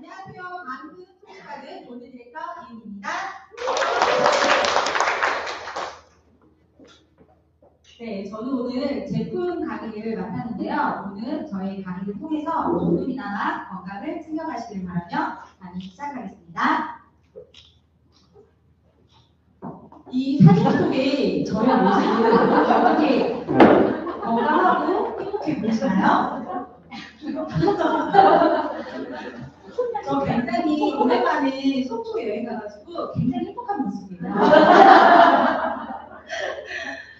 안녕하세요. 방금 소개받은 모드디렉터 이은입니다. 네, 저는 오늘 제품 강의를 맡았는데요. 오늘 저희 강의를 통해서 조금이나마 건강을 챙겨가시길 바라며 강의 시작하겠습니다. 이 사진 속에 저의 모습을 어떻게 건강하고 행복해 보이시나요? 저 굉장히 오랜만에 속초 여행 가가지고 굉장히 행복한 모습이에요.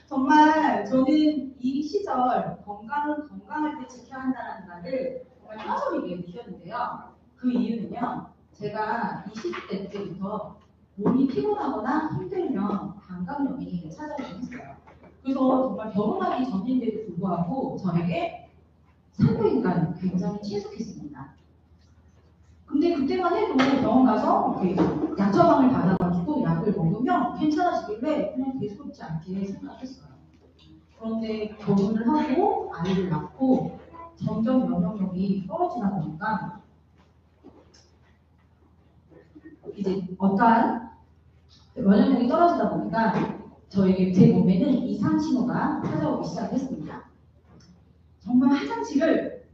정말 저는 이 시절 건강은 건강할 때 지켜야 한다는 말을 정말 뼈저리게 느꼈는데요. 그 이유는요. 제가 20대 때부터 몸이 피곤하거나 힘들면 감각염이 찾아오긴 했어요. 그래서 정말 병원하기 전인데도 불구하고 저에게 300일간 굉장히 친숙했습니다. 근데 그때만 해도 병원 가서 이렇게 약 처방을 받아가지고 약을 먹으면 괜찮아지길래 그냥 대수롭지 않게 생각했어요. 그런데 결혼을 하고 아이를 낳고 점점 면역력이 떨어지다 보니까 이제 어떠한 면역력이 떨어지다 보니까 저에게 제 몸에는 이상 신호가 찾아오기 시작했습니다. 정말 화장실을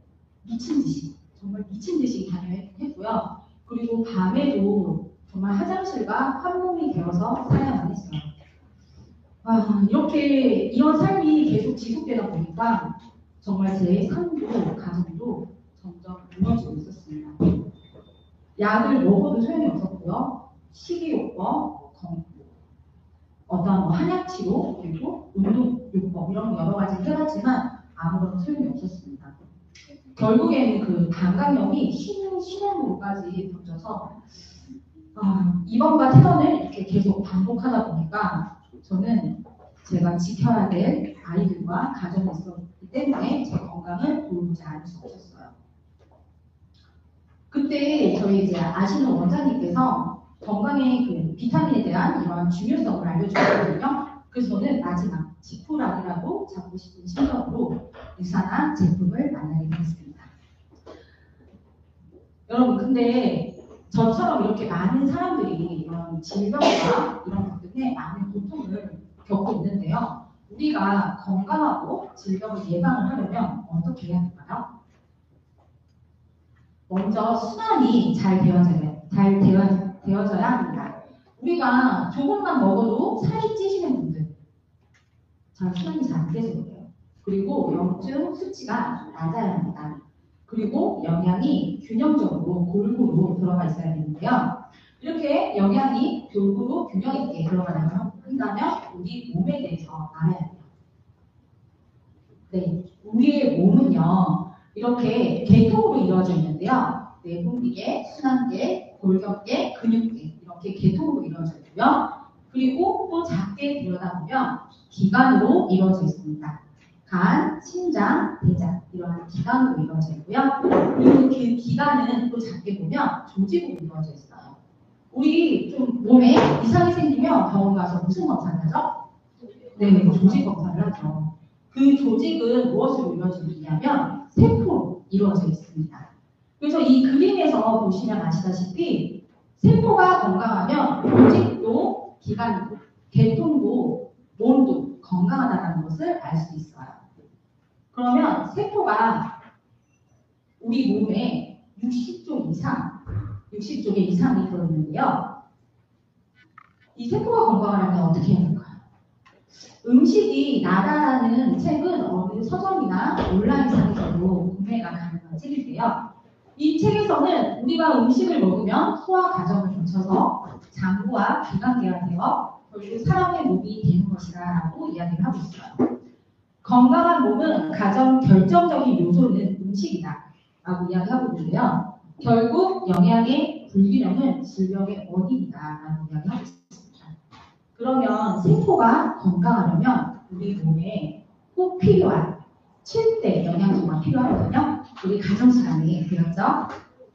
정말 미친 듯이 다녀했고요. 그리고 밤에도 정말 화장실과 한몸이 되어서 살아야만 했어요. 이런 삶이 계속 지속되다 보니까 정말 제 삶도 가정도 점점 무너지고 있었습니다. 약을 먹어도 소용이 없었고요. 식이요법, 어떤 한약치료, 그리고 운동요법 이런 여러 가지 해봤지만 아무런 소용이 없었습니다. 결국에는 그 감각염이 신행으로까지 번져서 입원과 퇴원을 이렇게 계속 반복하다 보니까 저는 제가 지켜야 될 아이들과 가정이 있었기 때문에 제 건강을 돌보지 않을 수 없었어요. 그때 저희 이제 아시는 원장님께서 건강의 그 비타민에 대한 이러한 중요성을 알려주셨거든요. 그래서 저는 마지막 지푸라기라도 잡고 싶은 심정으로 유산한 제품을 만나게 되었습니다. 여러분, 근데 저처럼 이렇게 많은 사람들이 이런 질병과 이런 것 때문에 많은 고통을 겪고 있는데요. 우리가 건강하고 질병을 예방을 하려면 어떻게 해야 할까요? 먼저 순환이 잘 되어져야 합니다. 우리가 조금만 먹어도 살이 찌시는 분들, 순환이 잘 안 돼서 그래요. 그리고 염증 수치가 낮아야 합니다. 그리고 영양이 균형적으로 골고루 들어가 있어야 되는데요. 이렇게 영양이 골고루 균형 있게 들어가려면 우리 몸에 대해서 알아야 해요. 네, 우리의 몸은요 이렇게 계통으로 이루어져 있는데요. 내분비계, 순환계, 골격계, 근육계 이렇게 계통으로 이루어져 있고요. 그리고 또 작게 들여다보면 기관으로 이루어져 있습니다. 간, 심장, 대장 이러한 기관으로 이루어져 있고요. 그리고 그 기관은 또 작게 보면 조직으로 이루어져 있어요. 우리 좀 몸에 이상이 생기면 병원 가서 무슨 검사를 하죠? 네, 조직 검사를 하죠. 그 조직은 무엇으로 이루어져 있냐면 세포로 이루어져 있습니다. 그래서 이 그림에서 보시면 아시다시피 세포가 건강하면 조직도, 기관도, 계통도, 몸도 건강하다는 것을 알 수 있어요. 그러면 세포가 우리 몸에 60조 이상이 들어있는데요. 이 세포가 건강하려면 어떻게 해야 할까요? 음식이 나다라는 책은 어느 서점이나 온라인상에서도 구매가 가능한 책인데요. 이 책에서는 우리가 음식을 먹으면 소화 과정을 거쳐서 장부와 비관계가 되어 결국 사람의 몸이 되는 것이라고 이야기를 하고 있어요. 건강한 몸은 가장 결정적인 요소는 음식이다 라고 이야기하고 있는데요. 결국 영양의 불균형은 질병의 원인이다 라고 이야기하고 있습니다. 그러면 세포가 건강하려면 우리 몸에 꼭 필요한 7대 영양소가 필요하거든요. 우리 가정시간에 배웠죠?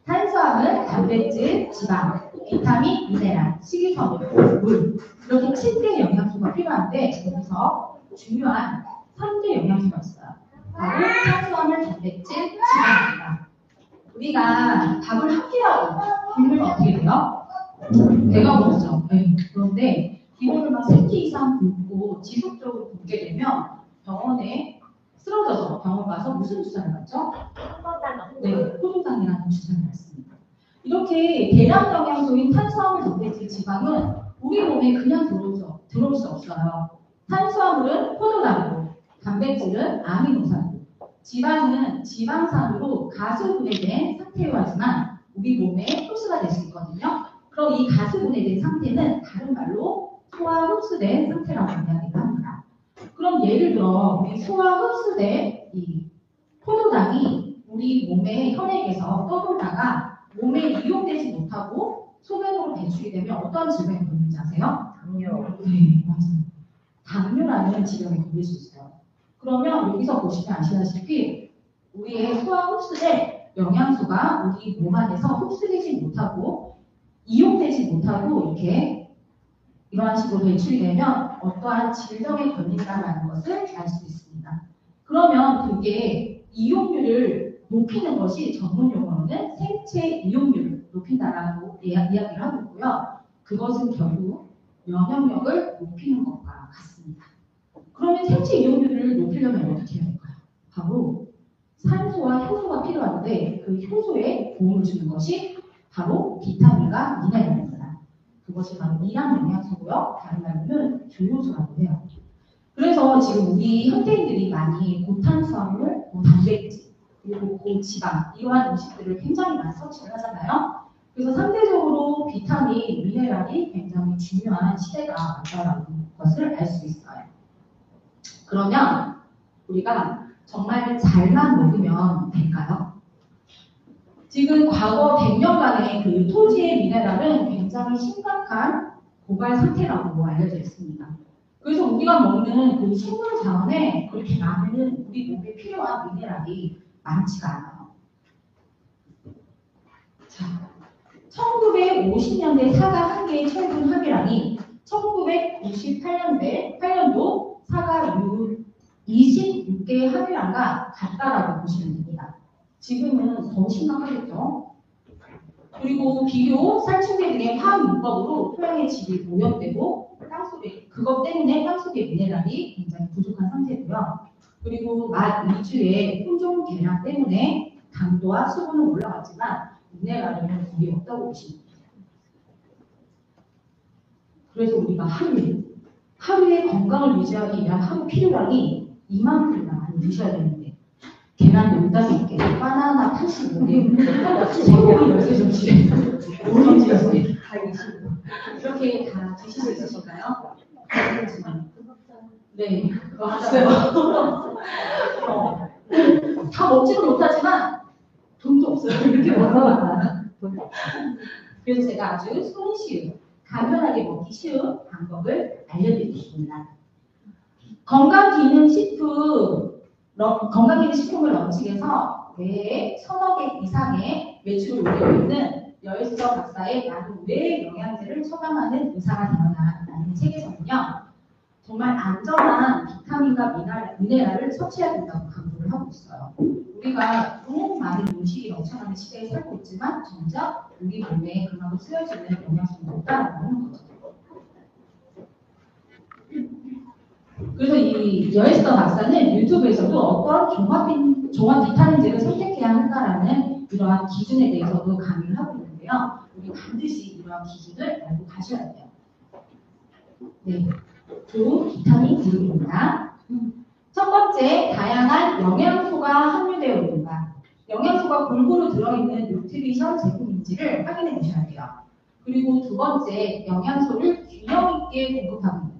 탄수화물, 단백질, 지방, 비타민, 미네랄, 식이섬유, 물 이렇게 7대 영양소가 필요한데 여기서 중요한 3대 영양소가 있어요. 바로 탄수화물, 단백질, 지방입니다. 우리가 밥을 한 끼라고 굶으면 어떻게 돼요? 배가 고프죠. 네. 그런데 이거를 막 3끼 이상 굶고 지속적으로 굶게 되면 병원에 쓰러져서 병원 가서 무슨 주사를 맞죠? 네, 포도당이라는 주사를 맞습니다. 이렇게 대량 영양소인 탄수화물, 단백질, 지방은 우리 몸에 그냥 들어올 수 없어요. 탄수화물은 포도당으로, 단백질은 아미노산으로, 지방은 지방산으로 가수분해된 상태여야지만 우리 몸에 흡수가 될 수 있거든요. 그럼 이 가수분해된 상태는 다른 말로 소화 흡수된 상태라고 이야기를 합니다. 그럼 예를 들어 우리 소화 흡수된 이 포도당이 우리 몸의 혈액에서 떠돌다가 몸에 이용되지 못하고 소변으로 배출이 되면 어떤 질병에 걸리는지 아세요? 당뇨. 네, 맞아요. 당뇨라는 질병에 걸릴 수 있어요. 그러면 여기서 보시면 아시다시피 우리의 소화 흡수된 영양소가 우리 몸 안에서 흡수되지 못하고 이용되지 못하고 이렇게 이러한 식으로 배출이 되면 어떠한 질병에 걸린다는 것을 알 수 있습니다. 그러면 그게 이용률을 높이는 것이 전문 용어로는 생체 이용률을 높인다라고 이야기를 하고 있고요. 그것은 결국 면역력을 높이는 것과 같습니다. 그러면 생체 이용률을 높이려면 어떻게 해야 될까요? 바로 산소와 효소가 필요한데 그 효소에 도움을 주는 것이 바로 비타민과 미네랄입니다. 그것이 바로 미량 영양소고요. 다른 말로는 조효소라고 해요. 그래서 지금 우리 현대인들이 많이 고탄수화물, 고단백질, 그리고 고지방 이러한 음식들을 굉장히 많이 섭취를 하잖아요. 그래서 상대적으로 비타민, 미네랄이 굉장히 중요한 시대가 왔다는 것을 알 수 있어요. 그러면 우리가 정말 잘만 먹으면 될까요? 지금 과거 100년간의 그 토지의 미네랄은 굉장히 심각한 고갈 상태라고 알려져 있습니다. 그래서 우리가 먹는 그 식물 자원에 그렇게 많은 우리 몸에 필요한 미네랄이 많지가 않아요. 자, 1950년대 사과 한 개의 철분 함유량이 1998년도 사과 26개의 함유량과 같다라고 보시면 됩니다. 지금은 더 심각하겠죠. 그리고 비료, 살충제 등의 화학 문법으로 토양의 질이 오염되고 땅속에 그것 때문에 땅속의 미네랄이 굉장히 부족한 상태고요. 그리고 맛 위주의 품종 개량 때문에 당도와 수분은 올라갔지만 미네랄은 거의 없다고 보시면 돼요. 그래서 우리가 하루에 건강을 유지하기 위한 하루 필요량이 이만큼이나 많이 드셔야 되는데 계란 15개, 바나나 85개, 소고기 10개 정도에 오렌지 6개, 다 25. 이렇게 다 드실 수 있으실까요? 네, 맞아요. 다 먹지는 못하지만 돈도 없어요. 이렇게 먹어봐요. 그래서 제가 아주 손쉬운, 간편하게 먹기 쉬운 방법을 알려드리겠습니다. 건강기능식품을 런칭해서 매해 1000억 개 이상의 매출을 올리고 있는 여일서 박사의 나는 왜 영양제를 처방하는 의사가 되었나라는 책에서는요. 정말 안전한 비타민과 미네랄을 섭취해야 된다고 강조를 하고 있어요. 우리가 너무 많은 음식이 넘쳐나는 시대에 살고 있지만 정작 우리 몸에 그만큼 쓰여지는 영양소가 없다라고 하는 거죠. 그래서 이 여에스터 박사는 유튜브에서도 어떤 종합 비타민제를 선택해야 한다라는 이러한 기준에 대해서도 강의를 하고 있는데요. 우리 반드시 이러한 기준을 알고 가셔야 돼요. 네, 좋은 비타민 D입니다. 첫 번째, 다양한 영양소가 함유되어 있는가. 영양소가 골고루 들어있는 뉴트리션 제품인지를 확인해 보셔야 돼요. 그리고 두 번째, 영양소를 균형 있게 공급하고 있는가.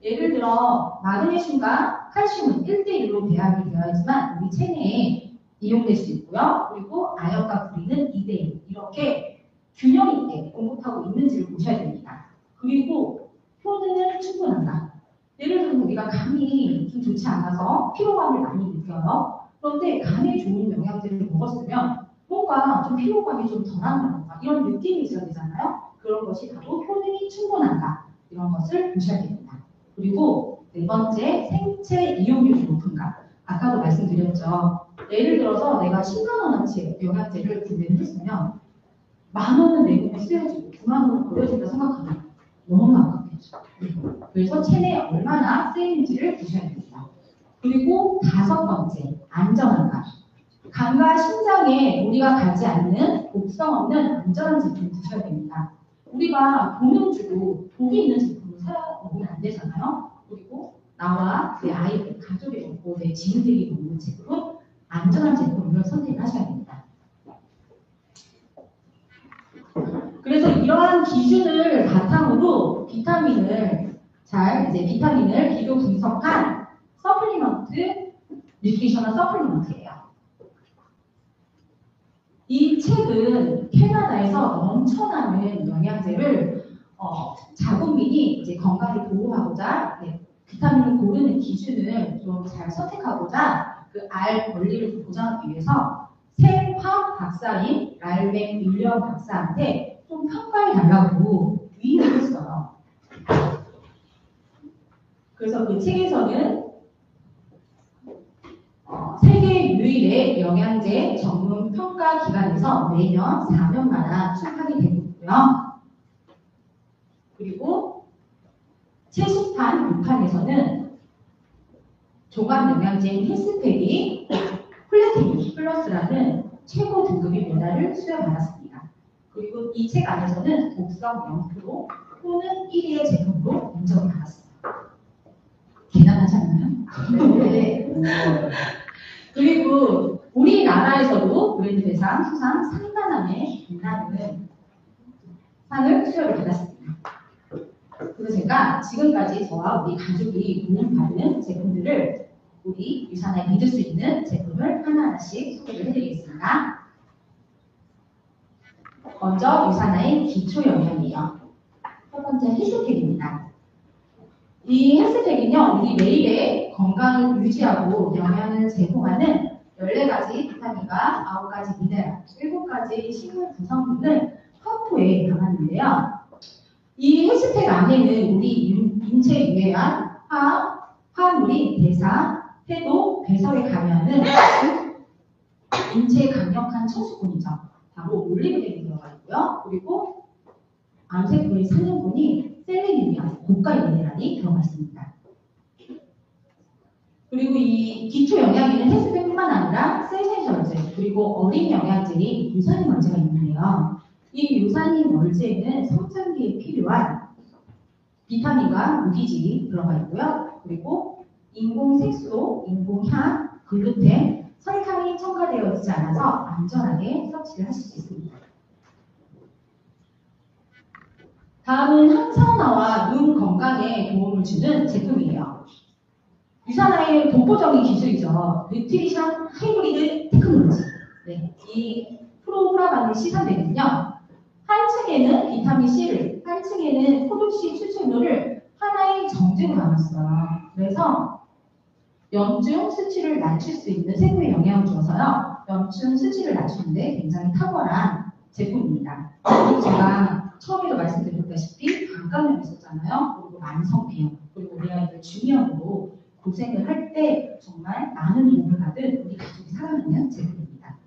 예를 들어 마그네슘과 칼슘은 1대1로 배합이 되어 있지만 우리 체내에 이용될 수 있고요. 그리고 아연과 구리는 2대1 이렇게 균형 있게 공급하고 있는지를 보셔야 됩니다. 그리고 효능은 충분한가. 예를 들면 우리가 감이 좀 좋지 않아서 피로감을 많이 느껴요. 그런데 감에 좋은 영양제를 먹었으면 뭔가 좀 피로감이 좀 덜한다던가 이런 느낌이 있어야 되잖아요. 그런 것이 바로 효능이 충분한가 이런 것을 보셔야 됩니다. 그리고 네 번째, 생체 이용률이 높은가. 아까도 말씀드렸죠. 예를 들어서 내가 10만 원어치 영양제를 구매를 했으면 10,000원은 내년에 쓰여지고 9만 원은 버려진다 생각하면 너무 아깝겠죠. 그래서 체내에 얼마나 쓰이는지를 보셔야 됩니다. 그리고 5번째, 안전한가. 간과 심장에 우리가 가지 않는 독성 없는 안전한 제품 드셔야 됩니다. 우리가 돈을 주고 독이 있는 제품을 사 먹으면 안 되잖아요. 그리고 나와 내 아이들, 가족이 먹고 내 지인들이 먹는 제품은 안전한 제품을 선택하셔야 됩니다. 그래서 이러한 기준을 바탕으로 비타민을 비교 분석한 서플리먼트, 뉴트리셔널 서플리먼트예요. 이 책은 캐나다에서 넘쳐나는 영양제를 자국민이 이제 건강을 보호하고자 비타민을 고르는 기준을 좀 잘 선택하고자 그 알 권리를 보장하기 위해서 새 화학 박사인 랄맥 윌리엄 박사한테 좀 평가해 달라고 위임을 했어요. 그래서 그 책에서는 세계 유일의 영양제 전문 평가 기관에서 매년 4년마다 출판이 되고 있고요. 그리고 채식판 6판에서는 종합 영양제인 헬스팩이 플래티늄 플러스라는 최고 등급의 메달을 수여받았습니다. 그리고 이 책 안에서는 독성 0% 또는 1위의 제품으로 인정을 받았습니다. 대단하지 않나요? 네. 그리고 우리나라에서도 브랜드 대상 수상 상단함에 빛나는 상을 수여를 받았습니다. 그래서 제가 지금까지 저와 우리 가족이 도움받는 제품들을 우리 유산에 믿을 수 있는 제품을 하나하나씩 소개를 해드리겠습니다. 먼저 유산의 기초 영양이에요. 첫 번째 헬스팩입니다. 이 헬스팩은요, 우리 매일의 건강을 유지하고 영양을 제공하는 14가지 비타민과 9가지 미네랄, 7가지 식물 구성분을 펌프에 담았는데요. 이 헬스팩 안에는 우리 인체에 유해한 화합물이 대사, 해독, 배설에 관여하는 인체에 강력한 청수분이죠. 바로 올리브덴이 들어가 있고요. 그리고 암세포의 산염분이 셀레늄이나 고가 미네랄이 들어가 있습니다. 그리고 이 기초 영양제는 헬스팩뿐만 아니라 셀센셜제 그리고 어린 영양제인 유산인 월제가 있는데요. 이 유산인 월제에는 성장기에 필요한 비타민과 무기질이 들어가 있고요. 그리고 인공색소, 인공향, 글루텐, 설탕이 첨가되어 있지 않아서 안전하게 섭취를 하실 수 있습니다. 다음은 항산화와 눈 건강에 도움을 주는 제품이에요. 유산화의 독보적인 기술이죠. 뉴트리션 하이브리드 테크놀로지. 네, 이 프로그라방의 시사되는요. 한 층에는 비타민C를, 한 층에는 포도씨 추출물을 하나의 정제로 나눴어요. 그래서 염증 수치를 낮출 수 있는 세부의 영향을 주어서요. 염증 수치를 낮추는데 굉장히 탁월한 제품입니다. 그리고 제가 처음에도 말씀드렸다시피 방광염 있었잖아요. 그리고 만성비염, 그리고 우리 아이들 중이염으로 고생을 할 때 정말 많은 도움을 받은 우리 가족이 사랑하는 제품입니다.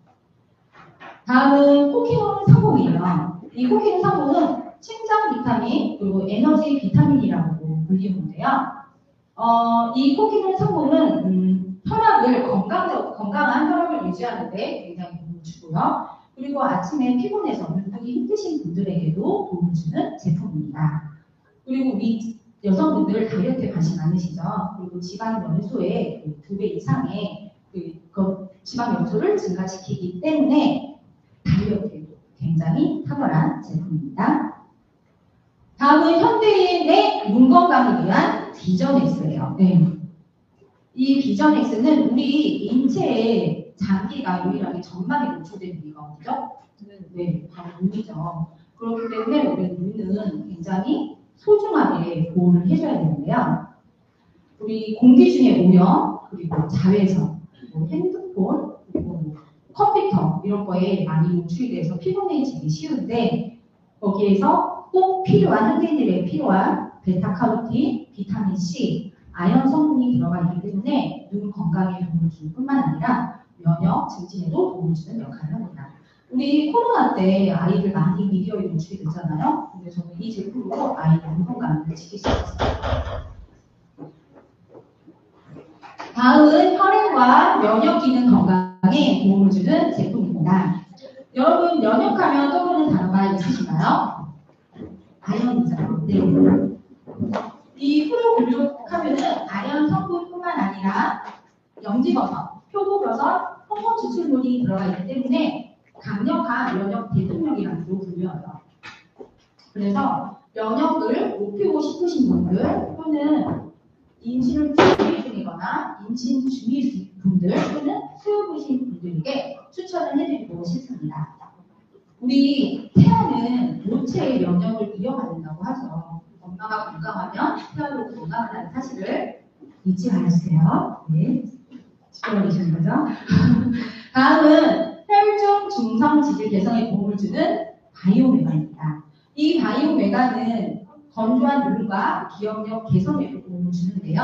다음은 코키논 상봉이에요. 이 코키논 상봉은 심장 비타민 그리고 에너지 비타민이라고 불리는데요. 이 코키논 상봉은 혈압을 건강한 혈압을 유지하는데 굉장히 도움을 주고요. 그리고 아침에 피곤해서 눈이 힘드신 분들에게도 도움을 주는 제품입니다. 그리고 우리 여성분들 다이어트에 관심 많으시죠? 그리고 지방 연소의 2배 이상의 지방 연소를 증가시키기 때문에 다이어트에도 굉장히 탁월한 제품입니다. 다음은 현대인의 눈 건강을 위한 비전엑스예요. 네. 이 비전엑스는 우리 인체의 장기가 유일하게 전망에 노출되는 이유가 어디죠? 네, 바로 눈이죠. 그렇기 때문에 우리 눈은 굉장히 소중하게 보호를 해줘야 되는데요. 우리 공기 중에 오염, 그리고 자외선, 그리고 핸드폰, 그리고 컴퓨터 이런 거에 많이 노출이 돼서 피곤해지기 쉬운데 거기에서 꼭 필요한 현대인들에 필요한 베타카로틴, 비타민 C, 아연 성분이 들어가 있기 때문에 눈 건강에 도움을 줄 뿐만 아니라 면역 증진에도 도움을 주는 역할을 합니다. 우리 코로나 때 아이들 많이 미디어에 노출이 됐잖아요. 근데 저는 이 제품으로 아이들 몸 건강을 지킬 수 있었어요. 다음은 혈액과 면역 기능 건강에 도움을 주는 제품입니다. 여러분 면역하면 떠오르는 단어가 있으신가요? 아연이죠. 네. 이 프로글루카면은 아연 성분뿐만 아니라 염지버섯, 표고버섯, 홍합 추출물이 들어가 있기 때문에 강력한 면역 대통령이라고도 불려요. 그래서 면역을 높이고 싶으신 분들 또는 임신을 준비 중이거나 임신 중인 분들 또는 수유부신 분들에게 추천을 해드리고 싶습니다. 우리 태아는 모체의 면역을 이어받는다고 하죠. 엄마가 건강하면 태아도 건강하다는 사실을 잊지 마세요. 네, 지켜봐 계시는 거죠? 다음은 혈중 중성 지질 개선에 도움을 주는 바이오메가입니다. 이 바이오메가는 건조한 눈과 기억력 개선에도 도움을 주는데요.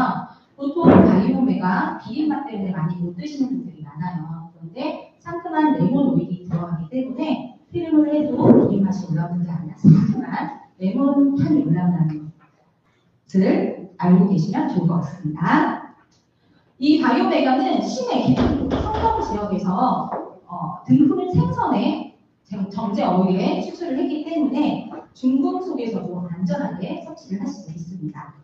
보통 바이오메가 비린맛 때문에 많이 못 드시는 분들이 많아요. 그런데 상큼한 레몬 오일이 들어가기 때문에 트림을 해도 비린맛이 올라오는 게 아니라 상큼한 레몬 향이 올라온다는 것을 알고 계시면 좋을 것 같습니다. 이 바이오메가는 심해 깊은 성경 지역에서 등푸른 생선의 정제 어휘에 추출을 했기 때문에 중국 속에서도 안전하게 섭취를 하실 수 있습니다.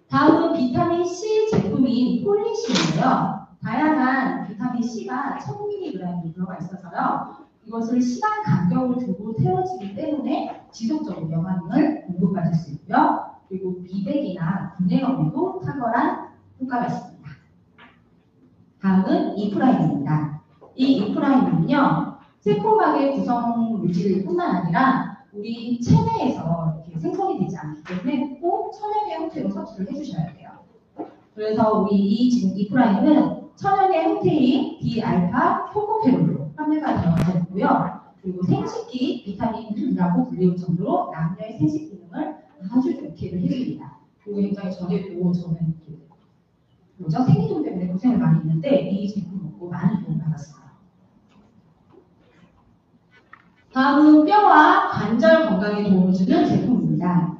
다음은 비타민 C 제품인 폴리시인데요. 다양한 비타민 C가 1000mg이 들어가 있어서요. 이것을 시간 간격을 두고 태워지기 때문에 지속적으로 영양을 공급받을 수 있고요. 그리고 미백이나 구내염에도 탁월한 효과가 있습니다. 다음은 이프라임입니다. 이 이프라임은요, 새콤하게 구성 물질뿐만 아니라 우리 체내에서 이렇게 생성이 되지 않기 때문에 꼭 천연의 형태로 섭취를 해주셔야 돼요. 그래서 우리 지금 이프라임은 천연의 형태인 B알파 토코페롤로 판매가 되어져 있고요. 그리고 생식기 비타민이라고 불리울 정도로 남녀의 생식 기능을 아주 좋게 해줍니다. 그리고 굉장히 전에도 저는 생리종 때문에 고생을 많이 했는데 이 제품 먹고 많은 도움을 받았어요. 다음은 뼈와 관절 건강에 도움을 주는 제품입니다.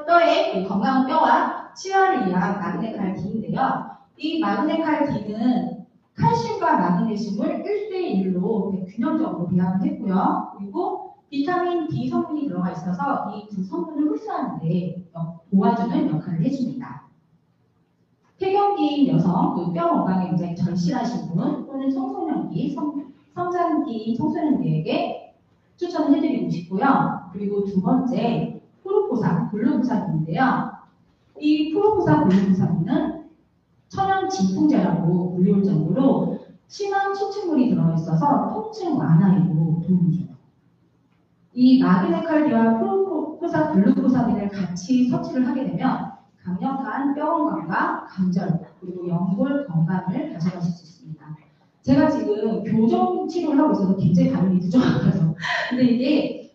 뼈의 건강한 뼈와 치아를 위한 마그네칼 D인데요. 이 마그네칼 D는 칼슘과 마그네슘을 1대1로 균형적으로 배합을 했고요. 그리고 비타민 D 성분이 들어가 있어서 이 두 성분을 흡수하는 데 도와주는 역할을 해줍니다. 폐경기인 여성, 뼈 건강에 굉장히 절실하신 분 또는 청소년기, 성장기 청소년들에게 추천을 해드리고 싶고요. 그리고 두 번째, 프로포산, 글루코산인데요. 이 프로포산 글루코산은 천연 진통제라고 불리울 정도로 심한 추출물이 들어있어서 통증 완화에도 도움이 돼요. 이 마그네칼디와 프로포산 글루코산을 같이 섭취를 하게 되면 강력한 뼈 건강과 관절 그리고 연골 건강을 가져가실 수 있습니다. 제가 지금 교정 치료를 하고 있어서 굉장히 반응이 부족하죠. 근데 이게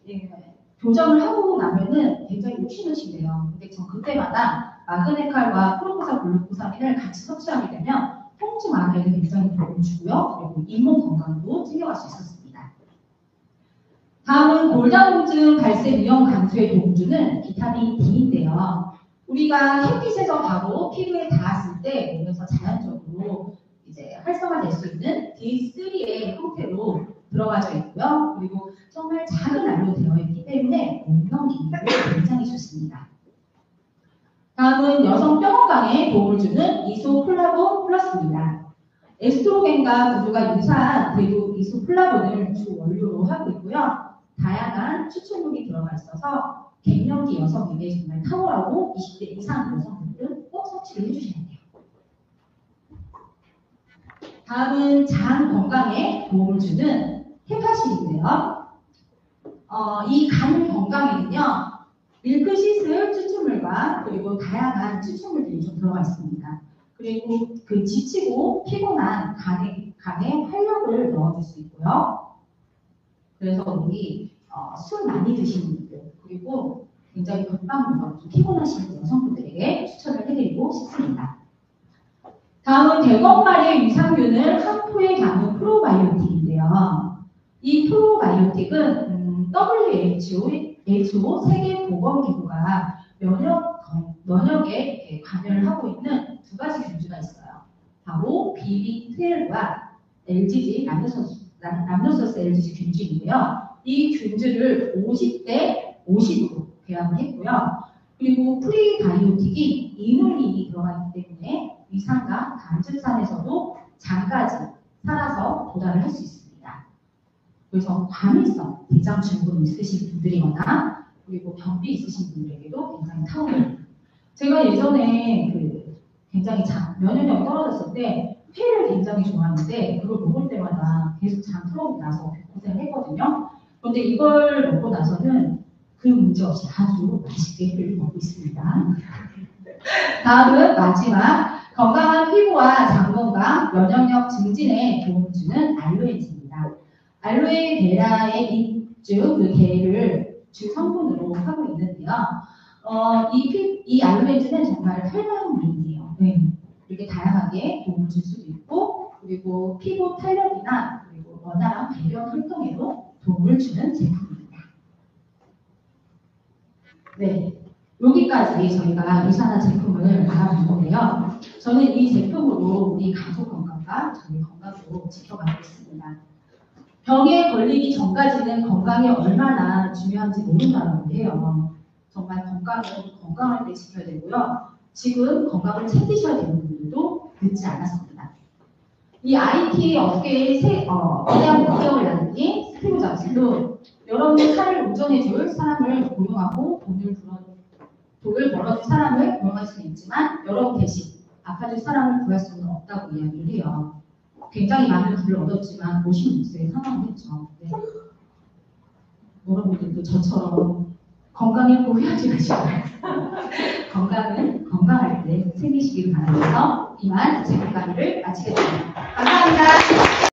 교정을 하고 나면은 굉장히 욱신욱신해요. 근데 저 그때마다 마그네칼과 프로포산 글루코사민을 같이 섭취하게 되면 통증 완화에도 굉장히 도움을 주고요. 그리고 잇몸 건강도 챙겨갈 수 있었습니다. 다음은 골다공증 발생 위험 감소에 도움을 주는 비타민 D인데요. 우리가 햇빛에서 바로 피부에 닿았을 때 몸에서 자연적으로 이제 활성화될 수 있는 D3의 형태로 들어가져 있고요. 그리고 정말 작은 알로 되어 있기 때문에 온형 기능도 굉장히 좋습니다. 다음은 여성 뼈 건강에 도움을 주는 이소플라본 플러스입니다. 에스트로겐과 구조가 유사한 대두 이소플라본을 주 원료로 하고 있고요. 다양한 추출물이 들어가 있어서 갱년기 여성에게 정말 탁월하고 20대 이상 여성분들은 꼭 섭취를 해주셔야 돼요. 다음은 장 건강에 도움을 주는 헤파신인데요. 이 간 건강에는요, 밀크시슬 추출물과 그리고 다양한 추출물들이 좀 들어가 있습니다. 그리고 그 지치고 피곤한 간에 활력을 넣어줄 수 있고요. 그래서 우리 술 많이 드시는 분들 그리고 굉장히 건강무가 피곤하신 여성분들에게 추천을 해드리고 싶습니다. 다음은 100억 마리의 유산균을 한 포에 담은 프로바이오틱인데요. 이 프로바이오틱은 WHO 세계보건기구가 면역에 관여를 하고 있는 두 가지 균주가 있어요. 바로 BBTL과 LGG, 람노소스 LGG 균주인데요. 이 균주를 50대 50으로 배합을 했고요. 그리고 프리바이오틱이 이눌린이 들어가기 때문에 위산과 담즙산에서도 장까지 살아서 도달을 할 수 있습니다. 그래서 과민성 대장 증후군 있으신 분들이거나 그리고 변비 있으신 분들에게도 굉장히 탁월합니다. 제가 예전에 굉장히 면역력이 떨어졌을 때 회를 굉장히 좋아하는데 그걸 먹을 때마다 계속 장 트러블이 나서 고생을 했거든요. 그런데 이걸 먹고 나서는 그 문제 없이 아주 맛있게 회를 먹고 있습니다. 다음은 마지막 건강한 피부와 장 건강, 면역력 증진에 도움을 주는 알로에입니다. 알로에 베라의 잎중 그 게를 주 성분으로 하고 있는데요. 이 알로에는 정말 탈모물이에요. 네. 이렇게 다양하게 도움을 줄 수도 있고, 그리고 피부 탄력이나 그리고 원활한 배변 활동에도 도움을 주는 제품입니다. 네. 여기까지 저희가 유산화 제품을 알아본 건데요. 저는 이 제품으로 우리 가족 건강과 저희 건강도 지켜가고 있습니다. 병에 걸리기 전까지는 건강이 얼마나 중요한지 모른다는 거예요. 정말 건강할 때 지켜야 되고요. 지금 건강을 챙기셔야 되는 분들도 늦지 않았습니다. 이 IT 업계의 대량 공격을 나누기 스티브 잡스도 여러분의 차를 운전해줄 사람을 고용하고 돈을 벌어줄 사람을 고용할 수는 있지만 여러분 대신 아파줄 사람을 구할 수는 없다고 이야기를 해요. 굉장히 많은 부를 얻었지만 56세에 사망을 했죠. 네. 여러분들도 저처럼 건강에 후회하지 마시고 건강은 건강할 때 챙기시길 바라면서 이만 제 강의를 마치겠습니다. 감사합니다.